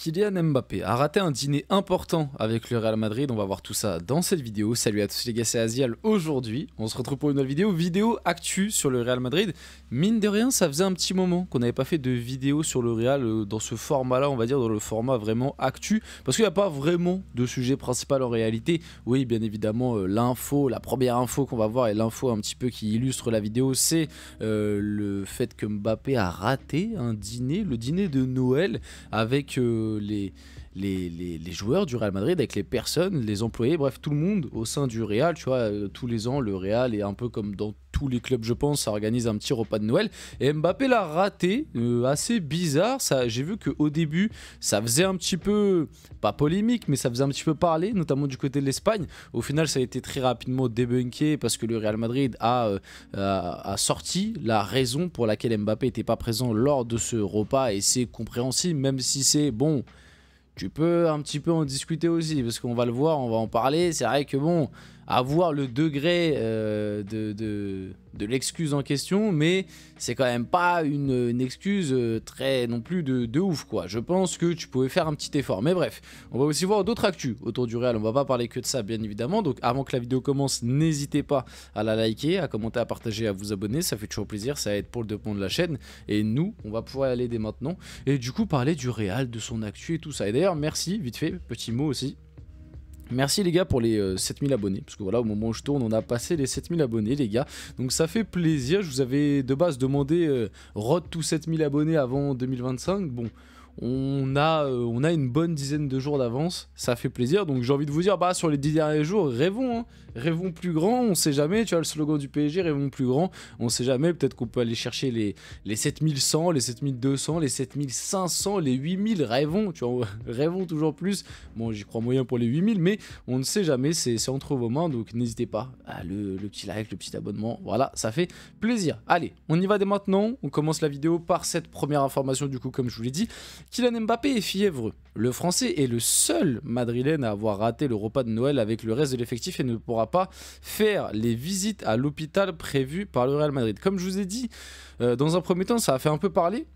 Kylian Mbappé a raté un dîner important avec le Real Madrid. On va voir tout ça dans cette vidéo. Salut à tous les gars, c'est Aziel. Aujourd'hui, on se retrouve pour une nouvelle vidéo actu sur le Real Madrid. Mine de rien, ça faisait un petit moment qu'on n'avait pas fait de vidéo sur le Real dans ce format-là, on va dire dans le format vraiment actu. Parce qu'il n'y a pas vraiment de sujet principal en réalité. Oui, bien évidemment, l'info, la première info qu'on va voir et l'info un petit peu qui illustre la vidéo, c'est le fait que Mbappé a raté un dîner, le dîner de Noël avec les joueurs du Real Madrid, avec les personnes, les employés, bref tout le monde au sein du Real, tu vois, tous les ans le Real est un peu comme dans tous les clubs je pense, ça organise un petit repas de Noël et Mbappé l'a raté, assez bizarre, j'ai vu qu'au début ça faisait un petit peu, pas polémique mais ça faisait un petit peu parler, notamment du côté de l'Espagne. Au final ça a été très rapidement débunké parce que le Real Madrid a sorti la raison pour laquelle Mbappé n'était pas présent lors de ce repas et c'est compréhensible même si c'est bon. Tu peux un petit peu en discuter aussi, parce qu'on va le voir, on va en parler. C'est vrai que bon, avoir le degré de l'excuse en question, mais c'est quand même pas une excuse très non plus de ouf, quoi. Je pense que tu pouvais faire un petit effort. Mais bref, on va aussi voir d'autres actus autour du Real. On va pas parler que de ça, bien évidemment. Donc avant que la vidéo commence, n'hésitez pas à la liker, à commenter, à partager, à vous abonner. Ça fait toujours plaisir, ça aide pour le développement de la chaîne. Et nous, on va pouvoir y aller dès maintenant. Et du coup, parler du Real, de son actu et tout ça. Et d'ailleurs, merci, vite fait, petit mot aussi. Merci les gars pour les 7000 abonnés, parce que voilà, au moment où je tourne, on a passé les 7000 abonnés les gars, donc ça fait plaisir. Je vous avais de base demandé road to 7000 abonnés avant 2025, bon, on a une bonne dizaine de jours d'avance, ça fait plaisir. Donc j'ai envie de vous dire, bah sur les 10 derniers jours, rêvons, hein. Rêvons plus grand, on sait jamais, tu vois le slogan du PSG, rêvons plus grand, on sait jamais, peut-être qu'on peut aller chercher les 7100, les 7200, les 7500, les 8000, rêvons, tu vois, rêvons toujours plus. Bon, j'y crois moyen pour les 8000, mais on ne sait jamais, c'est entre vos mains, donc n'hésitez pas, le petit like, le petit abonnement, voilà, ça fait plaisir. Allez, on y va dès maintenant, on commence la vidéo par cette première information du coup, comme je vous l'ai dit. Kylian Mbappé est fiévreux. Le Français est le seul Madrilène à avoir raté le repas de Noël avec le reste de l'effectif et ne pourra pas faire les visites à l'hôpital prévues par le Real Madrid. Comme je vous ai dit, dans un premier temps, ça a fait un peu parler.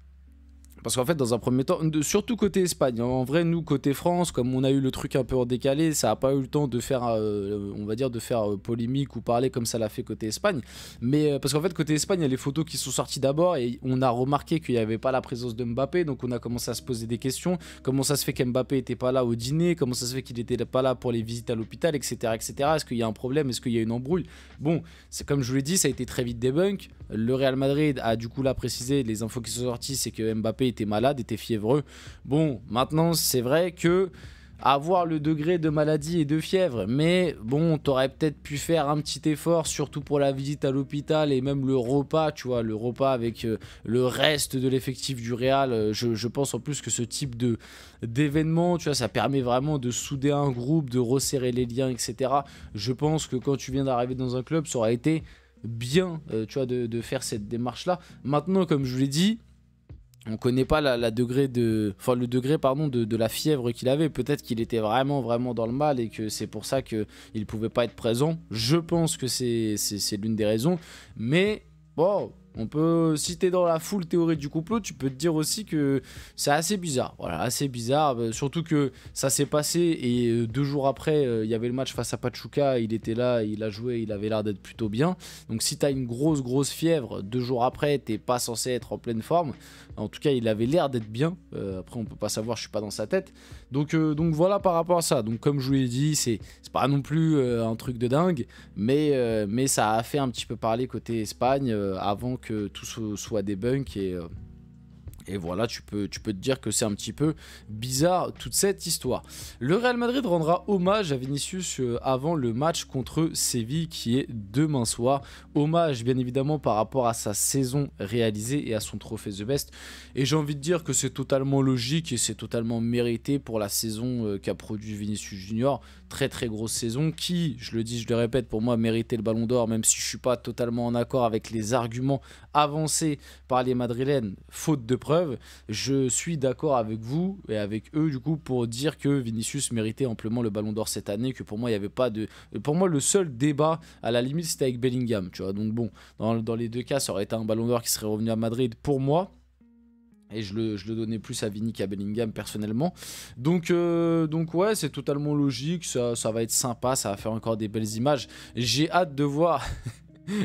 Parce qu'en fait, dans un premier temps, surtout côté Espagne, en vrai, nous, côté France, comme on a eu le truc un peu en décalé, ça n'a pas eu le temps de faire, on va dire, de faire polémique ou parler comme ça l'a fait côté Espagne. Mais parce qu'en fait, côté Espagne, il y a les photos qui sont sorties d'abord et on a remarqué qu'il n'y avait pas la présence de Mbappé. Donc on a commencé à se poser des questions. Comment ça se fait qu'Mbappé n'était pas là au dîner? Comment ça se fait qu'il n'était pas là pour les visites à l'hôpital, etc., etc. Est-ce qu'il y a un problème? Est-ce qu'il y a une embrouille? Bon, c'est comme je vous l'ai dit, ça a été très vite débunk. Le Real Madrid a du coup là précisé, les infos qui sont sorties, c'est que Mbappé était malade, était fiévreux. Bon, maintenant c'est vrai que avoir le degré de maladie et de fièvre, mais bon, t'aurais peut-être pu faire un petit effort, surtout pour la visite à l'hôpital et même le repas, tu vois, le repas avec le reste de l'effectif du Real. Je pense en plus que ce type d'événement, tu vois, ça permet vraiment de souder un groupe, de resserrer les liens, etc. Je pense que quand tu viens d'arriver dans un club, ça aurait été bien, tu vois, de faire cette démarche là. Maintenant, comme je vous l'ai dit, on connaît pas le degré de la fièvre qu'il avait. Peut-être qu'il était vraiment dans le mal et que c'est pour ça qu'il pouvait pas être présent. Je pense que c'est l'une des raisons, mais bon, on peut, si t'es dans la full théorie du complot, tu peux te dire aussi que c'est assez bizarre. Voilà, assez bizarre, surtout que ça s'est passé et 2 jours après, il y avait le match face à Pachuca, il était là, il a joué, il avait l'air d'être plutôt bien. Donc si t'as une grosse fièvre, 2 jours après, t'es pas censé être en pleine forme. En tout cas, il avait l'air d'être bien. Après, on peut pas savoir, je suis pas dans sa tête. Donc voilà par rapport à ça. Donc comme je vous l'ai dit, c'est pas non plus un truc de dingue, mais ça a fait un petit peu parler côté Espagne avant que tout soit débunk et voilà, tu peux te dire que c'est un petit peu bizarre toute cette histoire. Le Real Madrid rendra hommage à Vinicius avant le match contre Séville qui est demain soir. Hommage bien évidemment par rapport à sa saison réalisée et à son trophée The Best. Et j'ai envie de dire que c'est totalement logique et c'est totalement mérité pour la saison qu'a produit Vinicius Junior. Très grosse saison qui, je le dis, je le répète, pour moi méritait le Ballon d'Or, même si je suis pas totalement en accord avec les arguments avancés par les Madrilènes, faute de preuves. Je suis d'accord avec vous et avec eux du coup pour dire que Vinicius méritait amplement le Ballon d'Or cette année, que pour moi il n'y avait pas de... Pour moi le seul débat à la limite c'était avec Bellingham, tu vois. Donc bon, dans les deux cas ça aurait été un Ballon d'Or qui serait revenu à Madrid pour moi. Et je le donnais plus à Vini qu'à Bellingham personnellement. Donc ouais, c'est totalement logique. Ça va être sympa. Ça va faire encore des belles images. J'ai hâte de voir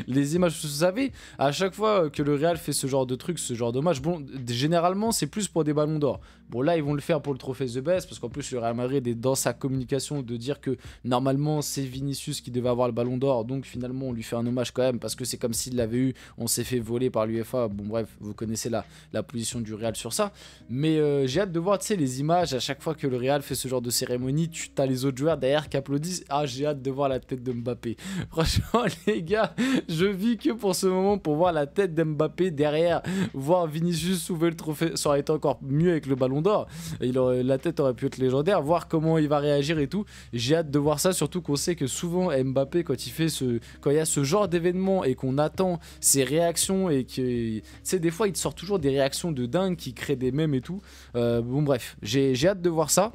les images. Vous savez, à chaque fois que le Real fait ce genre de truc, ce genre de match, bon, généralement, c'est plus pour des ballons d'or. Bon, là, ils vont le faire pour le trophée The Best, parce qu'en plus, le Real Madrid est dans sa communication de dire que normalement, c'est Vinicius qui devait avoir le ballon d'or. Donc, finalement, on lui fait un hommage quand même, parce que c'est comme s'il l'avait eu. On s'est fait voler par l'UEFA. Bon, bref, vous connaissez la position du Real sur ça. Mais j'ai hâte de voir, tu sais, les images. À chaque fois que le Real fait ce genre de cérémonie, tu as les autres joueurs derrière qui applaudissent. Ah, j'ai hâte de voir la tête de Mbappé. Franchement, les gars, je vis que pour ce moment, pour voir la tête d'Mbappé derrière, voir Vinicius soulever le trophée. Ça aurait été encore mieux avec le ballon d'or. La tête aurait pu être légendaire, voir comment il va réagir et tout. J'ai hâte de voir ça, surtout qu'on sait que souvent Mbappé, quand il y a ce genre d'événement et qu'on attend ses réactions et que, tu sais, des fois il te sort toujours des réactions de dingue qui créent des mèmes et tout. Bon bref, j'ai hâte de voir ça.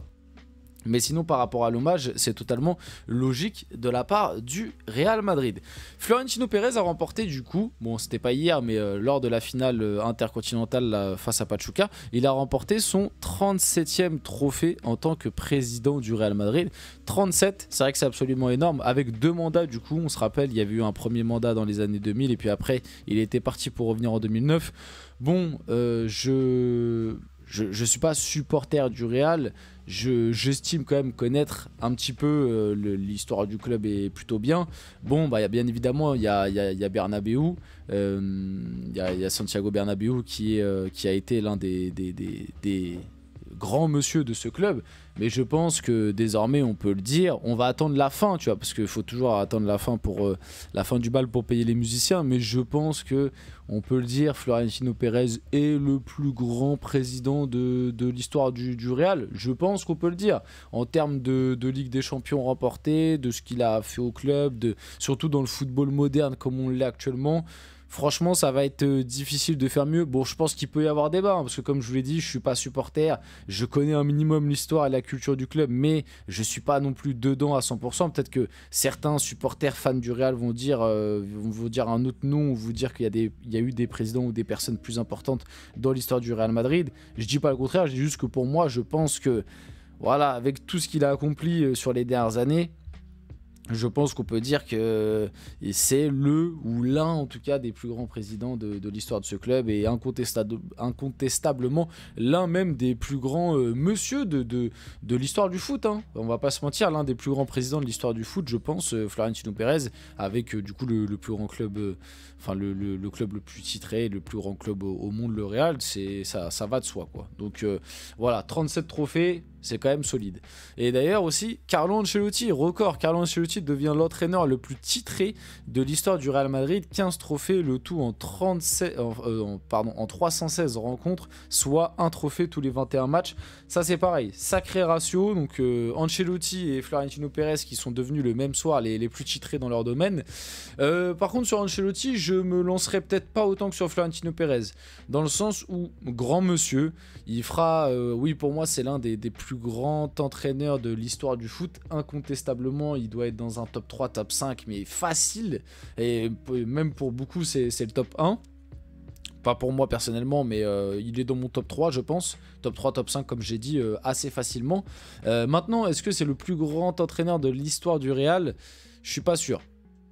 Mais sinon, par rapport à l'hommage, c'est totalement logique de la part du Real Madrid. Florentino Pérez a remporté du coup, bon c'était pas hier, mais lors de la finale intercontinentale là, face à Pachuca, il a remporté son 37e trophée en tant que président du Real Madrid. 37, c'est vrai que c'est absolument énorme, avec 2 mandats du coup, on se rappelle, il y avait eu un premier mandat dans les années 2000 et puis après, il était parti pour revenir en 2009. Bon, je suis pas supporter du Real, j'estime quand même connaître un petit peu l'histoire du club est plutôt bien. Bon, bah, bien évidemment, il y a Bernabéu, il y a Santiago Bernabéu qui a été l'un des grands monsieur de ce club. Mais je pense que désormais, on peut le dire, on va attendre la fin, tu vois, parce qu'il faut toujours attendre la fin pour la fin du bal pour payer les musiciens. Mais je pense que on peut le dire, Florentino Pérez est le plus grand président de l'histoire du Real. Je pense qu'on peut le dire en termes de Ligue des Champions remportée, de ce qu'il a fait au club, surtout dans le football moderne comme on l'est actuellement. Franchement, ça va être difficile de faire mieux. Bon, je pense qu'il peut y avoir débat, hein, parce que comme je vous l'ai dit, je suis pas supporter. Je connais un minimum l'histoire et la culture du club, mais je suis pas non plus dedans à 100%. Peut-être que certains supporters fans du Real vont dire un autre nom, ou vous dire qu'il y a eu des présidents ou des personnes plus importantes dans l'histoire du Real Madrid. Je dis pas le contraire, je dis juste que pour moi, je pense que, voilà, avec tout ce qu'il a accompli sur les dernières années, je pense qu'on peut dire que c'est le ou l'un en tout cas des plus grands présidents de l'histoire de ce club et incontestablement l'un même des plus grands monsieur de l'histoire du foot, hein. On va pas se mentir, l'un des plus grands présidents de l'histoire du foot, je pense, Florentino Pérez, avec du coup le plus grand club, enfin le club le plus titré, le plus grand club au monde, le Real, ça va de soi quoi. Donc voilà, 37 trophées, c'est quand même solide. Et d'ailleurs aussi, Carlo Ancelotti, record, Carlo Ancelotti devient l'entraîneur le plus titré de l'histoire du Real Madrid, 15 trophées, le tout en 316 rencontres, soit un trophée tous les 21 matchs. Ça c'est pareil, sacré ratio, donc Ancelotti et Florentino Pérez qui sont devenus le même soir les plus titrés dans leur domaine. Par contre sur Ancelotti, je me lancerai peut-être pas autant que sur Florentino Pérez, dans le sens où, grand monsieur, il fera, oui pour moi c'est l'un des plus grands entraîneurs de l'histoire du foot, incontestablement il doit être dans un top 3, top 5, mais facile, et même pour beaucoup c'est le top 1. Pas pour moi personnellement, mais il est dans mon top 3 je pense, top 3, top 5 comme j'ai dit assez facilement. Maintenant, est-ce que c'est le plus grand entraîneur de l'histoire du Real? Je suis pas sûr.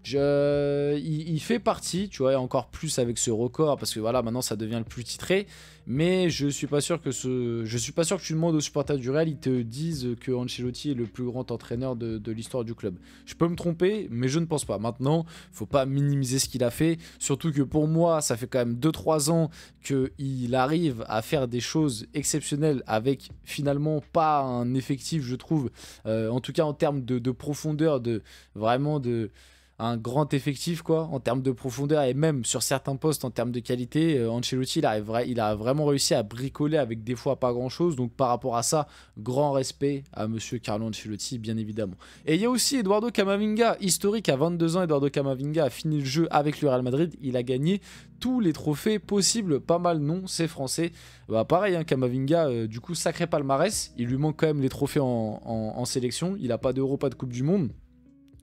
Il fait partie, tu vois, encore plus avec ce record, parce que voilà, maintenant ça devient le plus titré. Mais je suis pas sûr que tu demandes aux supporters du Real, ils te disent que Ancelotti est le plus grand entraîneur de l'histoire du club. Je peux me tromper, mais je ne pense pas. Maintenant, faut pas minimiser ce qu'il a fait, surtout que pour moi, ça fait quand même 2-3 ans qu'il arrive à faire des choses exceptionnelles avec finalement pas un effectif, je trouve, en tout cas en termes de profondeur, un grand effectif quoi, en termes de profondeur, et même sur certains postes en termes de qualité. Ancelotti il a vraiment réussi à bricoler avec des fois pas grand chose, donc par rapport à ça, grand respect à monsieur Carlo Ancelotti bien évidemment. Et il y a aussi Eduardo Camavinga, historique, à 22 ans, Eduardo Camavinga a fini le jeu avec le Real Madrid, il a gagné tous les trophées possibles, pas mal non, c'est français. Bah pareil, hein, Camavinga, du coup sacré palmarès, il lui manque quand même les trophées en sélection, il a pas d'Euro, pas de Coupe du Monde.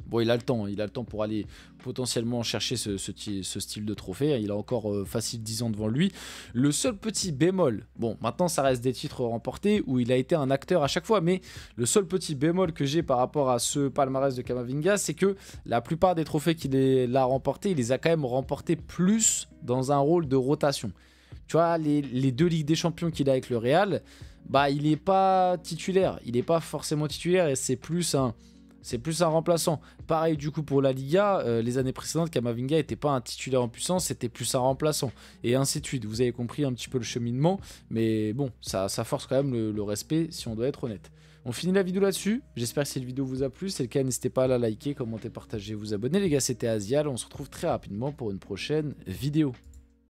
Bon, il a le temps pour aller potentiellement chercher ce style de trophée. Il a encore facile 10 ans devant lui. Le seul petit bémol, bon, maintenant ça reste des titres remportés où il a été un acteur à chaque fois, mais le seul petit bémol que j'ai par rapport à ce palmarès de Camavinga, c'est que la plupart des trophées qu'il a remportés, il les a quand même remportés plus dans un rôle de rotation. Tu vois, les 2 Ligues des Champions qu'il a avec le Real, bah il n'est pas titulaire. Il n'est pas forcément titulaire et c'est plus un remplaçant. Pareil du coup pour la Liga, les années précédentes, Camavinga n'était pas un titulaire en puissance, c'était plus un remplaçant. Et ainsi de suite. Vous avez compris un petit peu le cheminement. Mais bon, ça force quand même le respect si on doit être honnête. On finit la vidéo là-dessus. J'espère que cette vidéo vous a plu. Si c'est le cas, n'hésitez pas à la liker, commenter, partager, vous abonner. Les gars, c'était Azial. On se retrouve très rapidement pour une prochaine vidéo.